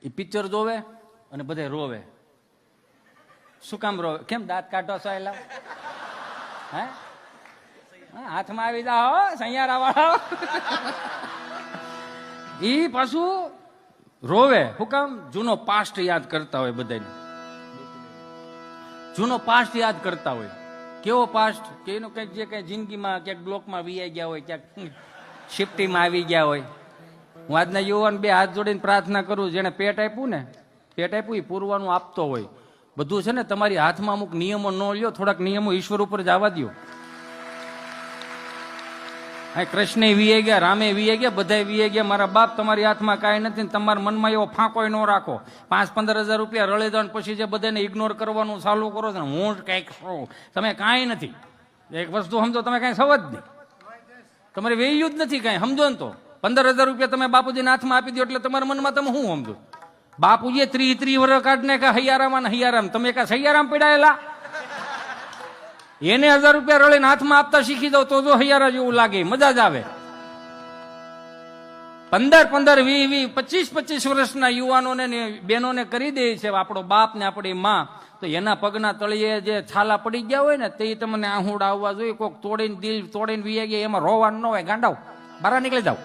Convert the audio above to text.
એ picture જોવે અને બધે રોવે. શું કામ રોવે? કેમ દાંત કાઢો છો? એલા હે હાથમાં આવી જાઓ સૈયારા વાળા. ઈ પાછું રોવે. શું કામ? જૂનો પાસ્ટ યાદ કરતા હોય. બધાને જૂનો પાસ્ટ યાદ કરતા હોય. કેવો પાસ્ટ? કે એનો કંઈક જે કઈ જિંદગીમાં ક્યાંક બ્લોકમાં વીઆઈ ગયા હોય, ક્યાંક શિફ્ટીમાં આવી ગયા હોય. હું આજના યુવાન બે હાથ જોડીને પ્રાર્થના કરું, જેને પેટ આપ્યું ને, પેટ આપ્યું એ પૂરવાનું આપતો હોય. બધું છે ને તમારી હાથમાં અમુક નિયમો ન લ્યો, થોડાક નિયમો ઈશ્વર ઉપર જવા દો. હા, કૃષ્ણ વીએ ગયા, રામે વીએ ગયા, બધા વીએ ગયા. મારા બાપ, તમારી હાથમાં કાંઈ નથી. તમારા મનમાં એવો ફાંકો ન રાખો. 5-15 હજાર રૂપિયા રળે દો પછી જે બધાને ઇગ્નોર કરવાનું ચાલુ કરો છો ને, હું જ કંઈક છું, તમે કાંઈ નથી. એક વસ્તુ સમજો, તમે કાંઈ સવ જ નહીં. તમારે વેલ્યુ જ નથી કાંઈ, સમજો ને. તો 15,000 રૂપિયા તમે બાપુજીના હાથમાં આપી દો એટલે તમારા મનમાં તમે શું સમજો? બાપુજીએ 30 વર્ષ કાઢને કા હૈયારામાં ને હૈયારામ, તમે કા સૈયારામ પડાયેલા? એને 1000 રૂપિયા રળીને હાથમાં આપતા શીખી જાવ તો જો હૈયારા જેવું લાગે, મજા જ આવે. 15-15, 20-20, 25-25 વર્ષના યુવાનોને બહેનોને કરી દે છે આપણો બાપ ને આપણી માં. તો એના પગના તળિયે જે છાલા પડી ગયા હોય ને, તે તમને આહુડ આવવા જોઈએ. કોઈક તોડીને દિલ તોડીને વી ગયા, એમાં રોવાનું ન હોય. ગાંડાવ બહાર નીકળી જાવ.